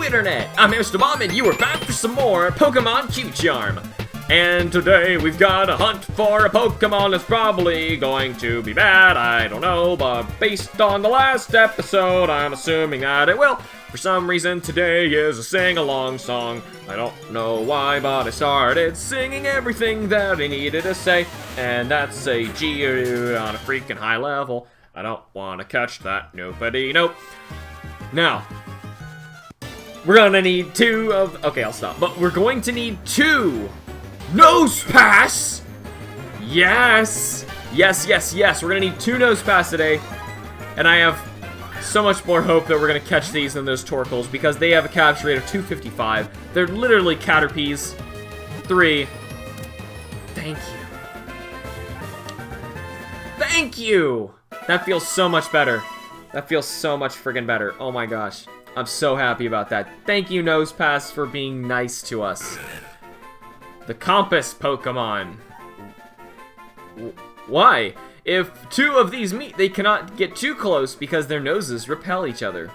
Hello Internet, I'm HamsterBomb and you are back for some more Pokemon Q-Charm. And today we've got a hunt for a Pokemon that's probably going to be bad, I don't know, but based on the last episode, I'm assuming that it will. For some reason, today is a sing-along song. I don't know why, but I started singing everything that I needed to say, and that's a G on a freaking high level. I don't want to catch that, nobody, nope. Now, we're gonna need two of, okay, I'll stop, but we're going to need two nosepass. Yes, yes, yes, yes, we're gonna need two nosepass today, and I have so much more hope that we're gonna catch these than those Torkoals because they have a capture rate of 255. They're literally Caterpies. 3. Thank you. Thank you! That feels so much better. That feels so much friggin' better. Oh my gosh. I'm so happy about that. Thank you, nosepass, for being nice to us. The Compass Pokemon. Why? If two of these meet, they cannot get too close because their noses repel each other.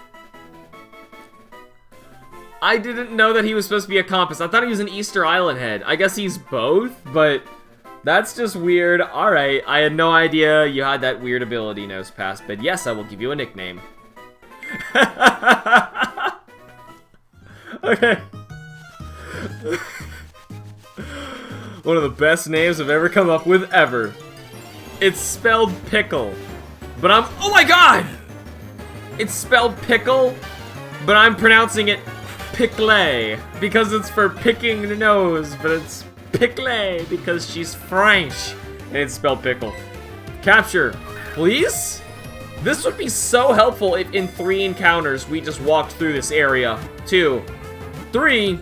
I didn't know that he was supposed to be a compass. I thought he was an Easter Island head. I guess he's both, but that's just weird. Alright, I had no idea you had that weird ability, nosepass, but yes, I will give you a nickname. Okay. One of the best names I've ever come up with ever. It's spelled pickle, but oh my god! It's spelled pickle, but I'm pronouncing it pickle because it's for picking the nose, but it's pickle because she's French, and it's spelled pickle. Capture, please? This would be so helpful if in 3 encounters we just walked through this area. 2, 3.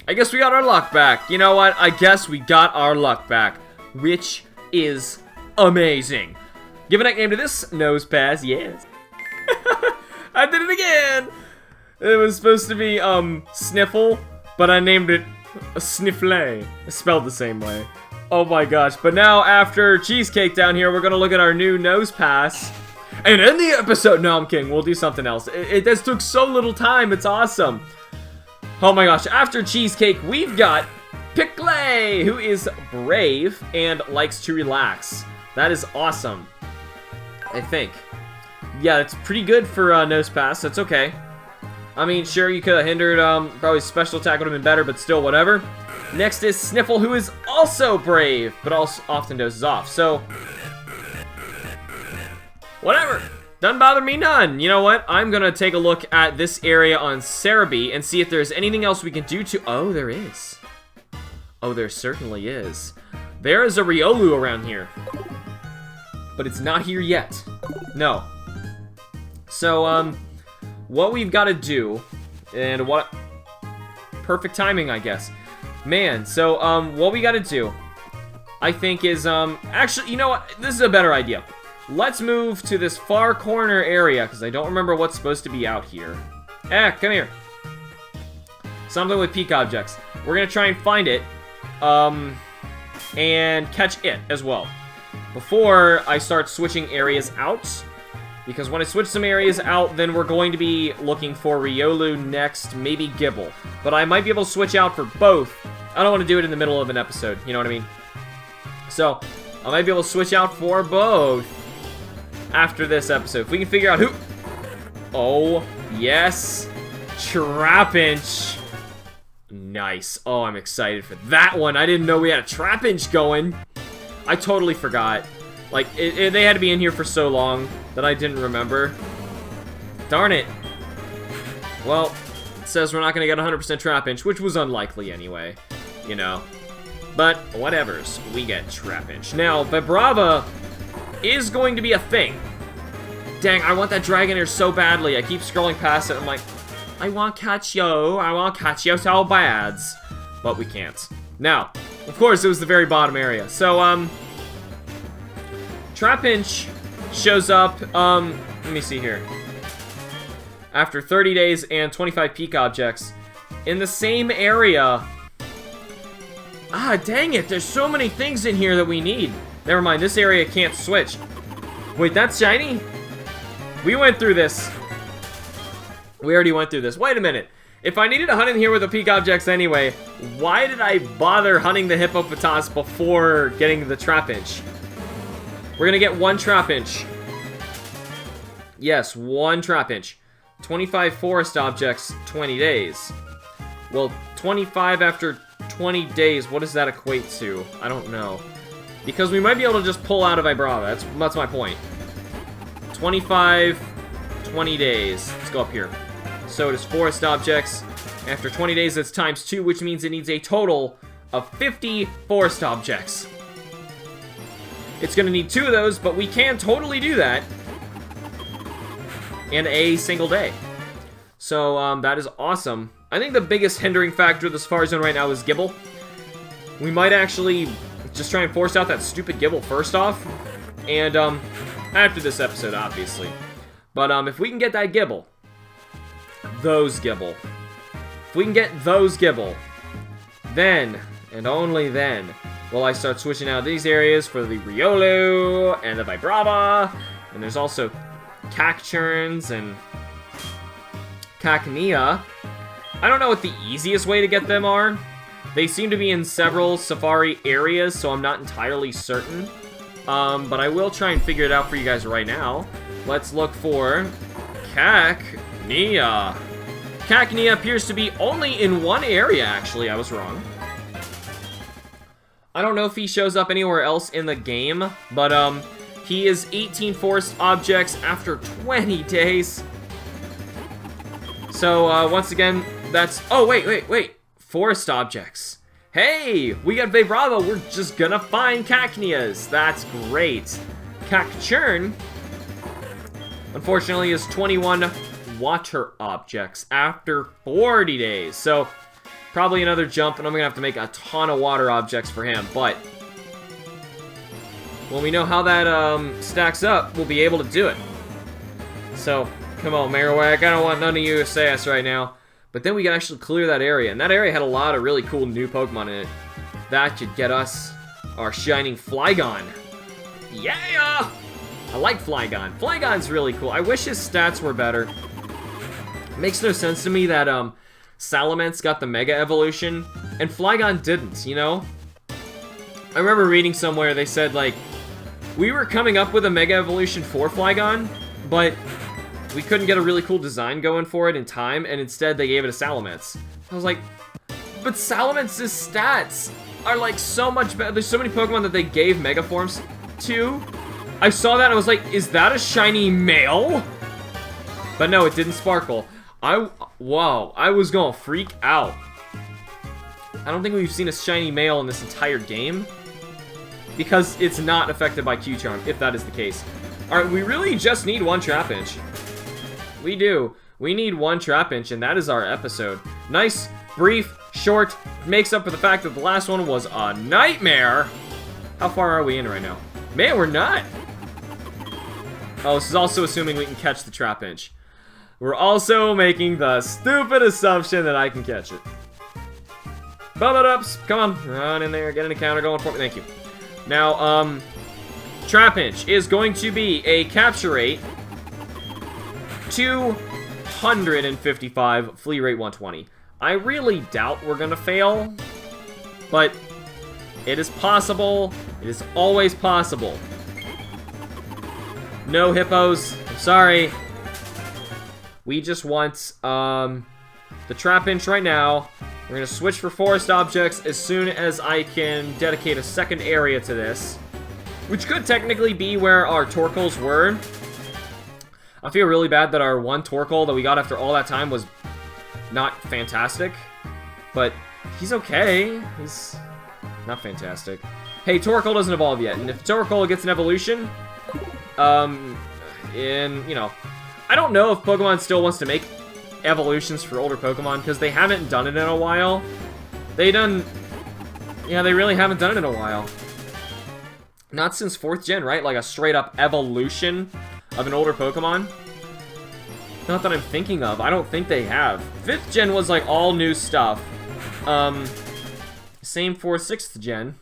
I guess we got our luck back. You know what? I guess we got our luck back, which is amazing. Give a nickname to this nosepass, yes. I did it again. It was supposed to be Sniffle, but I named it Sniffle. It's spelled the same way. Oh my gosh! But now after Cheesecake down here, we're gonna look at our new nosepass. And in the episode, no, I'm kidding. We'll do something else. It just took so little time. It's awesome. Oh my gosh, after Cheesecake, we've got Pickle, who is brave and likes to relax. That is awesome, I think. Yeah, it's pretty good for nosepass. That's okay. I mean, sure, you could have hindered, probably special attack would have been better, but still, whatever. Next is Sniffle, who is also brave, but also often dozes off, so whatever. Doesn't bother me none. You know what? I'm gonna take a look at this area on Cerebi and see if there's anything else we can do to... Oh, there is. Oh, there certainly is. There is a Riolu around here. But it's not here yet. No. So, what we've got to do, and what... Perfect timing, I guess. Man, so, what we got to do, I think is, actually, you know what? This is a better idea. Let's move to this far corner area, because I don't remember what's supposed to be out here. Come here. Something with peak objects. We're going to try and find it, and catch it as well. Before I start switching areas out, because when I switch some areas out, then we're going to be looking for Riolu next, maybe Gibble. But I might be able to switch out for both. I don't want to do it in the middle of an episode, you know what I mean? So, I might be able to switch out for both after this episode. If we can figure out who... Oh, yes. Trapinch. Nice. Oh, I'm excited for that one. I didn't know we had a Trapinch going. I totally forgot. Like, they had to be in here for so long that I didn't remember. Darn it. Well, it says we're not going to get 100% Trapinch, which was unlikely anyway. You know. But, whatevers. We get Trapinch. Now, Vibrava is going to be a thing. Dang, I want that Dragonair so badly. I keep scrolling past it. I'm like, I want Catio. I want Catio so bad. But we can't. Now, of course, it was the very bottom area. So, Trapinch shows up, let me see here. After 30 days and 25 peak objects in the same area. Ah, dang it. There's so many things in here that we need. Never mind, this area can't switch. Wait, that's shiny? We went through this. We already went through this. Wait a minute. If I needed to hunt in here with the peak objects anyway, why did I bother hunting the hippopotas before getting the trapinch? We're gonna get one trapinch. Yes, one trapinch. 25 forest objects, 20 days. Well, 25 after 20 days, what does that equate to? I don't know. Because we might be able to just pull out of Vibrava. That's my point. 25, 20 days. Let's go up here. So it is forest objects. After 20 days, that's times 2, which means it needs a total of 50 forest objects. It's going to need 2 of those, but we can totally do that in a single day. So that is awesome. I think the biggest hindering factor of the Safari Zone right now is Gibble. We might actually just try and force out that stupid Gibble first off. And after this episode, obviously. But if we can get that Gibble, those Gibble. If we can get those Gibble, then, and only then, will I start switching out these areas for the Riolu and the Vibrava. And there's also Cacturns and Cacnea. I don't know what the easiest way to get them are. They seem to be in several safari areas, so I'm not entirely certain. But I will try and figure it out for you guys right now. Let's look for Cacnea. Cacnea appears to be only in one area, actually. I was wrong. I don't know if he shows up anywhere else in the game, but he is 18 forest objects after 20 days. So, once again, that's... Oh, wait. Forest objects. Hey, we got Vibrava. We're just gonna find Cacneas. That's great. Cacturn, unfortunately, is 21 water objects after 40 days. So, probably another jump, and I'm gonna have to make a ton of water objects for him. But when we know how that stacks up, we'll be able to do it. So, come on, Marowak. I don't want none of you to say us right now. But then we can actually clear that area. And that area had a lot of really cool new Pokemon in it. That should get us our shining Flygon. Yeah! I like Flygon. Flygon's really cool. I wish his stats were better. It makes no sense to me that Salamence got the Mega Evolution and Flygon didn't, you know? I remember reading somewhere they said, like, we were coming up with a Mega Evolution for Flygon, but we couldn't get a really cool design going for it in time, and instead they gave it a Salamence. I was like, but Salamence's stats are like so much better. There's so many Pokemon that they gave Mega Forms to. I saw that and I was like, is that a shiny male? But no, it didn't sparkle. Wow, I was gonna freak out. I don't think we've seen a shiny male in this entire game, because it's not affected by Q-Charm, if that is the case. Alright, we really just need one Trapinch. We do. We need one Trapinch, and that is our episode. Nice, brief, short, makes up for the fact that the last one was a nightmare. How far are we in right now? Man, we're not. Oh, this is also assuming we can catch the Trapinch. We're also making the stupid assumption that I can catch it. Bubba-Dups, come on, run in there, get an encounter going for me, thank you. Now, Trapinch is going to be a capture rate 255, flee rate 120. I really doubt we're gonna fail, but it is possible. It is always possible. No hippos, I'm sorry. We just want the Trapinch right now. We're gonna switch for forest objects as soon as I can dedicate a second area to this, which could technically be where our Torkoals were. I feel really bad that our one Torkoal that we got after all that time was not fantastic, but he's okay. He's not fantastic. Hey, Torkoal doesn't evolve yet, and if Torkoal gets an evolution, you know, I don't know if Pokemon still wants to make evolutions for older Pokemon, because they haven't done it in a while. They really haven't done it in a while. Not since 4th gen, right? Like a straight up evolution of an older Pokemon. Not that I'm thinking of. I don't think they have. 5th gen was like all new stuff. Same for 6th gen.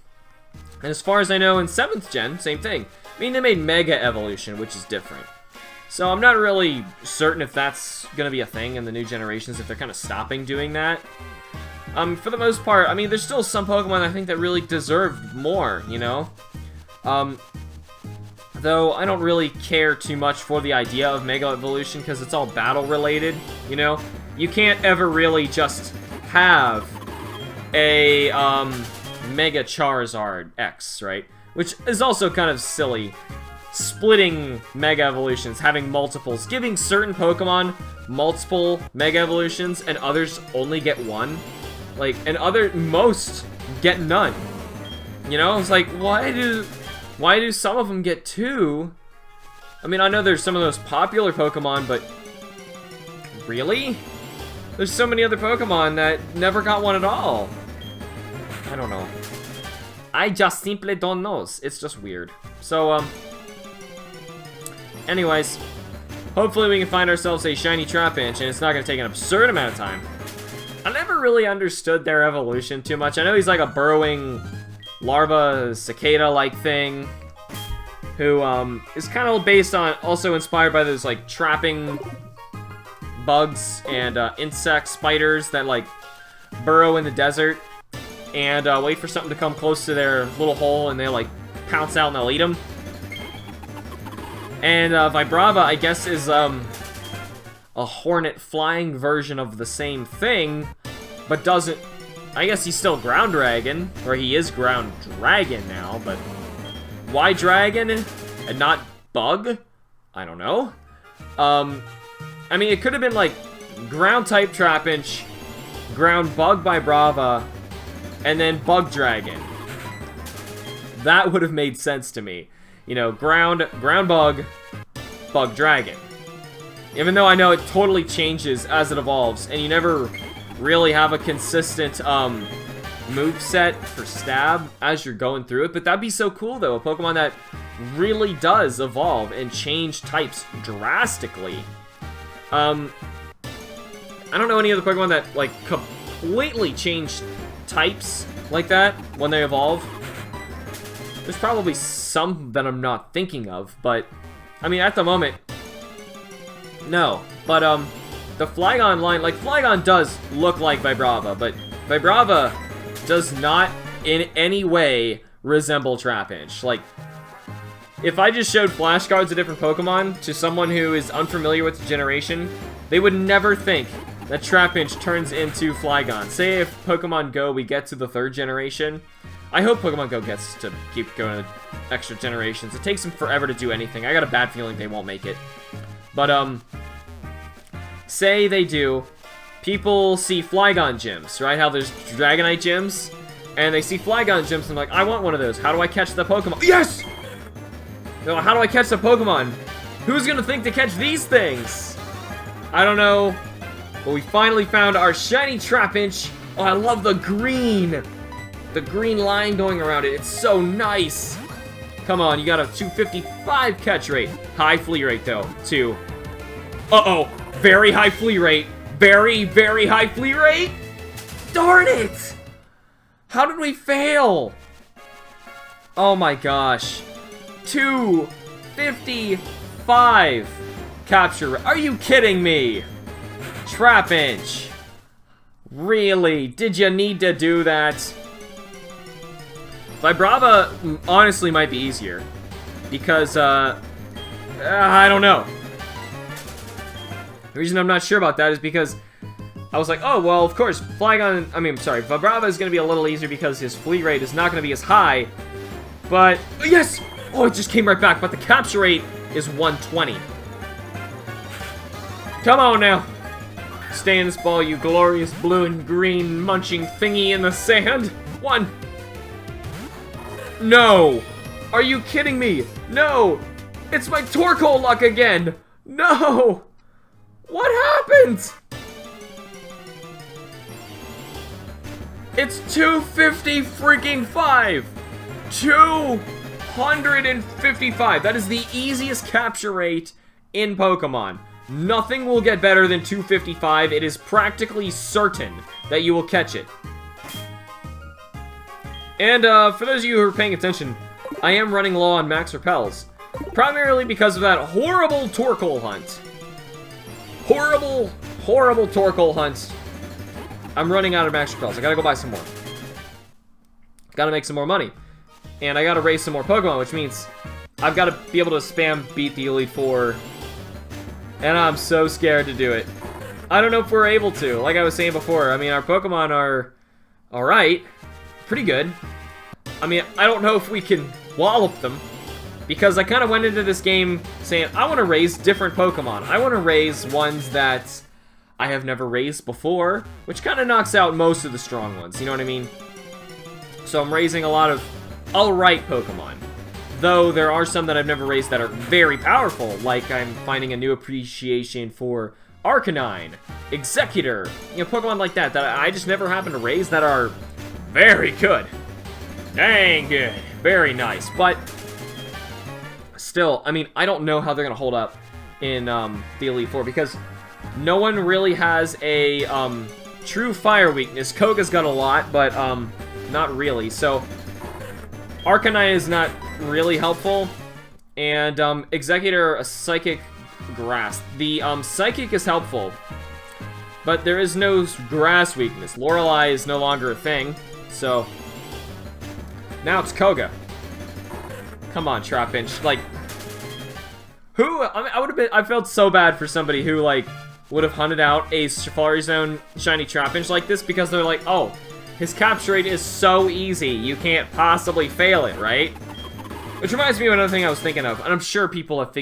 And as far as I know, in 7th gen, same thing. I mean, they made Mega Evolution, which is different. So I'm not really certain if that's gonna be a thing in the new generations, if they're kind of stopping doing that. For the most part, I mean, there's still some Pokemon I think that really deserve more, you know? Though I don't really care too much for the idea of Mega Evolution because it's all battle related, you know? You can't ever really just have a Mega Charizard X, right? Which is also kind of silly. Splitting Mega Evolutions, having multiples, giving certain Pokemon multiple Mega Evolutions and others only get one. Like, and most get none. You know, it's like, why do some of them get two? I mean, I know there's some of those popular Pokemon, but really? There's so many other Pokemon that never got one at all. I don't know. I just simply don't know. It's just weird. So, anyways, hopefully we can find ourselves a shiny Trapinch, and it's not going to take an absurd amount of time. I never really understood their evolution too much. I know he's like a burrowing larva, cicada-like thing, who is kind of based on, also inspired by those like trapping bugs and insect spiders that like burrow in the desert and wait for something to come close to their little hole, and they like pounce out and they'll eat them. And Vibrava, I guess, is a hornet flying version of the same thing, but doesn't... I guess he's still Ground Dragon, or he is Ground Dragon now, but why Dragon and not Bug? I don't know. I mean, it could have been like Ground-type Trapinch, Ground Bug Vibrava, and then Bug Dragon. That would have made sense to me. You know, Ground Bug, Bug Dragon. Even though I know it totally changes as it evolves, and you never really have a consistent moveset for Stab as you're going through it, but that'd be so cool though, a Pokemon that really does evolve and change types drastically. I don't know any other Pokemon that like completely change types like that when they evolve. There's probably some that I'm not thinking of, but I mean, at the moment, no. But the Flygon line, like Flygon does look like Vibrava, but Vibrava does not in any way resemble Trapinch. Like, if I just showed flashcards of different Pokemon to someone who is unfamiliar with the generation, they would never think that Trapinch turns into Flygon. Say if Pokemon Go we get to the 3rd generation, I hope Pokemon Go gets to keep going to extra generations. It takes them forever to do anything. I got a bad feeling they won't make it. But, say they do, people see Flygon gyms, right? How there's Dragonite gyms, and they see Flygon gyms, and they're like, I want one of those. How do I catch the Pokemon? Yes! No, how do I catch the Pokemon? Who's gonna think to catch these things? I don't know, but we finally found our shiny Trapinch. Oh, I love the green line going around it. It's so nice. Come on, you got a 255 catch rate. High flea rate, though, too. Uh-oh. Very high flea rate. Very, very high flea rate. Darn it. How did we fail? Oh, my gosh. 255 capture rate. Are you kidding me? Trapinch. Really? Did you need to do that? Vibrava honestly might be easier, because, I don't know. The reason I'm not sure about that is because I was like, oh, well, of course, Vibrava is going to be a little easier because his flea rate is not going to be as high, but, yes! Oh, it just came right back, but the capture rate is 120. Come on now. Stay in this ball, you glorious blue and green munching thingy in the sand. 1. No! Are you kidding me? No! It's my Torkoal luck again! No! What happened? It's 250 freaking 5! 255! That is the easiest capture rate in Pokemon. Nothing will get better than 255. It is practically certain that you will catch it. And for those of you who are paying attention, I am running low on max repels. Primarily because of that horrible Torkoal hunt. Horrible, horrible Torkoal hunt. I'm running out of max repels. I gotta go buy some more. Gotta make some more money. And I gotta raise some more Pokemon, which means I've gotta be able to spam beat the Elite Four. And I'm so scared to do it. I don't know if we're able to. Like I was saying before, I mean, our Pokemon are alright. Pretty good. I mean, I don't know if we can wallop them. Because I kind of went into this game saying, I want to raise different Pokemon. I want to raise ones that I have never raised before, which kind of knocks out most of the strong ones, you know what I mean? So I'm raising a lot of alright Pokemon. Though there are some that I've never raised that are very powerful, like I'm finding a new appreciation for Arcanine, Executor, you know, Pokemon like that I just never happen to raise that are very good. Dang good. Very nice. But still, I mean, I don't know how they're going to hold up in the Elite Four because no one really has a true fire weakness. Koga's got a lot, but not really. So Arcanine is not really helpful. And Executor, a Psychic Grass. The Psychic is helpful, but there is no Grass weakness. Lorelei is no longer a thing, so now it's Koga. Come on, Trapinch. Like, who? I mean, I felt so bad for somebody who, like, would have hunted out a Safari Zone shiny Trapinch like this because they're like, oh, his capture rate is so easy, you can't possibly fail it, right? Which reminds me of another thing I was thinking of, and I'm sure people have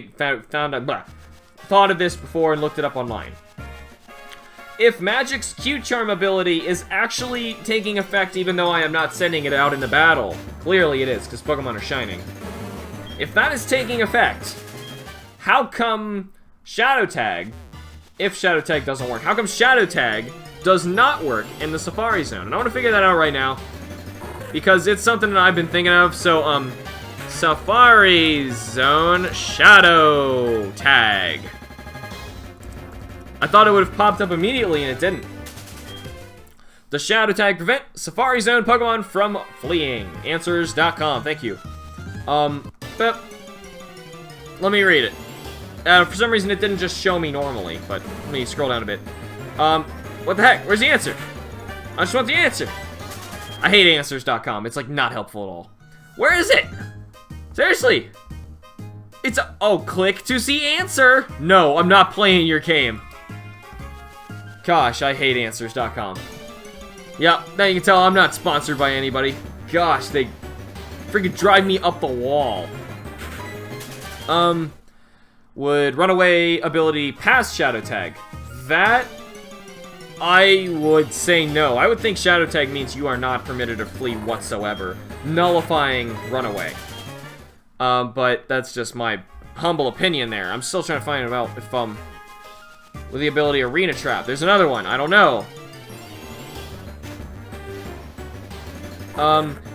thought of this before and looked it up online. If Magic's Q-Charm ability is actually taking effect even though I am not sending it out in the battle, clearly it is, because Pokemon are shining. If that is taking effect, how come Shadow Tag, if Shadow Tag doesn't work, how come Shadow Tag does not work in the Safari Zone? And I want to figure that out right now, because it's something that I've been thinking of. So, Safari Zone Shadow Tag. I thought it would have popped up immediately, and it didn't. Does Shadow Tag prevent Safari Zone Pokemon from fleeing? Answers.com, thank you. But let me read it. For some reason, it didn't just show me normally, but let me scroll down a bit. What the heck? Where's the answer? I just want the answer. I hate Answers.com. It's, like, not helpful at all. Where is it? Seriously. It's a... Oh, click to see answer. No, I'm not playing your game. Gosh, I hate Answers.com. Yeah, now you can tell I'm not sponsored by anybody. Gosh, they freaking drive me up the wall. Would Runaway ability pass Shadow Tag? That, I would say no. I would think Shadow Tag means you are not permitted to flee whatsoever, nullifying Runaway. But that's just my humble opinion there. I'm still trying to find out if, with the ability Arena Trap. There's another one. I don't know.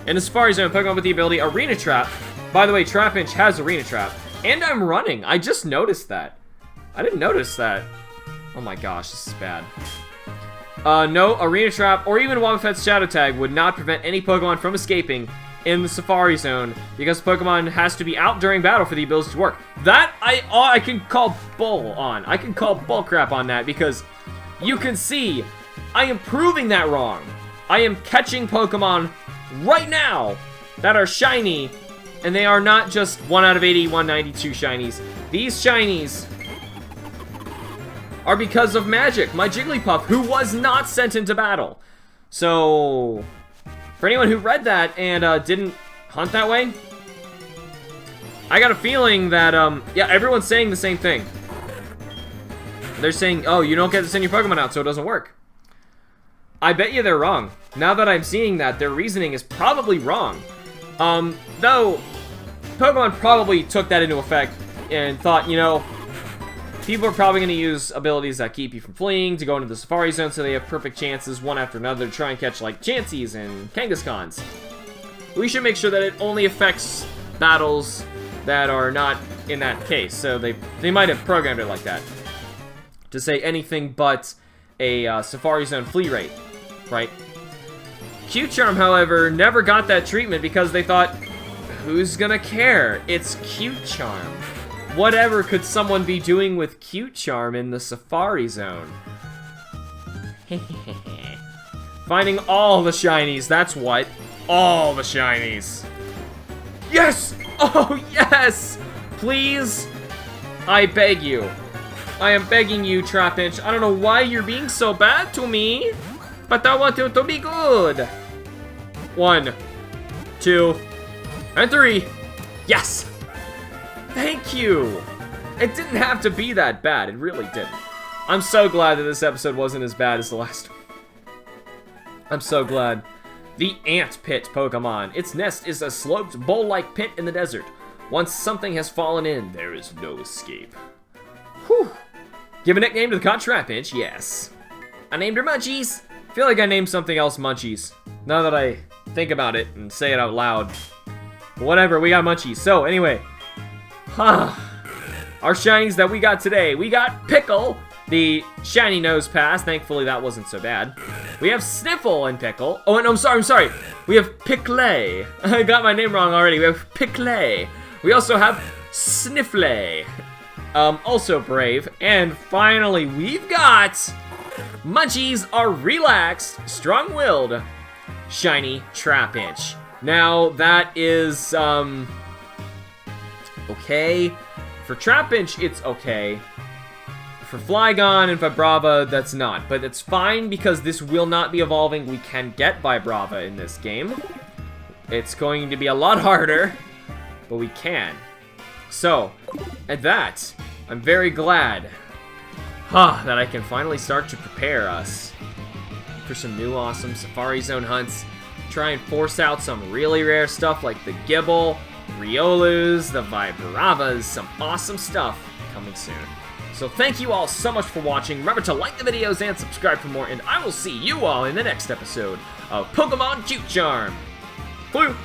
In the Safari Zone, Pokemon with the ability Arena Trap. By the way, Trapinch has Arena Trap. And I'm running. I just noticed that. I didn't notice that. Oh my gosh, this is bad. No, Arena Trap or even Wobbuffet's Shadow Tag would not prevent any Pokemon from escaping in the Safari Zone because Pokemon has to be out during battle for the ability to work. That, I can call bull on. I can call bull crap on that because you can see I am proving that wrong. I am catching Pokemon right now that are shiny, and they are not just 1 out of 80, 192 shinies. These shinies are because of Magic, my Jigglypuff, who was not sent into battle. So, for anyone who read that and didn't hunt that way, I got a feeling that, yeah, everyone's saying the same thing. They're saying, oh, you don't get to send your Pokemon out, so it doesn't work. I bet you they're wrong. Now that I'm seeing that, their reasoning is probably wrong. Though, Pokemon probably took that into effect and thought, you know, people are probably going to use abilities that keep you from fleeing to go into the Safari Zone so they have perfect chances one after another to try and catch, like, Chanseys and Kangaskhans. We should make sure that it only affects battles that are not in that case. So they might have programmed it like that. To say anything but a Safari Zone flee rate, right? Q-Charm, however, never got that treatment because they thought, who's gonna care? It's Cute Charm. Whatever could someone be doing with Cute Charm in the Safari Zone? Finding all the shinies, that's what. All the shinies. Yes! Oh, yes! Please, I beg you. I am begging you, Trapinch. I don't know why you're being so bad to me, but I want you to be good. 1, 2, and 3. Yes! Thank you! It didn't have to be that bad. It really didn't. I'm so glad that this episode wasn't as bad as the last one. I'm so glad. The Ant Pit Pokemon. Its nest is a sloped, bowl-like pit in the desert. Once something has fallen in, there is no escape. Whew. Give a nickname to the caught Trapinch, yes. I named her Munchies. I feel like I named something else Munchies. Now that I think about it and say it out loud. Whatever, we got Munchies. So, anyway. Our shinies that we got today. We got Pickle, the shiny nosepass. Thankfully, that wasn't so bad. We have Sniffle and Pickle. Oh, no, I'm sorry. We have Pickle. I got my name wrong already. We have Pickle. We also have Sniffle. Also brave. And finally, we've got Munchies are relaxed, strong-willed, shiny Trapinch. Now, that is, okay. For Trapinch, it's okay. For Flygon and Vibrava, that's not. But it's fine because this will not be evolving. We can get Vibrava in this game. It's going to be a lot harder, but we can. So, at that, I'm very glad that I can finally start to prepare us for some new awesome Safari Zone hunts. Try and force out some really rare stuff like the Gibble, Riolus, the Vibravas, some awesome stuff coming soon. So thank you all so much for watching. Remember to like the videos and subscribe for more, and I will see you all in the next episode of Pokemon Cute Charm. Bye!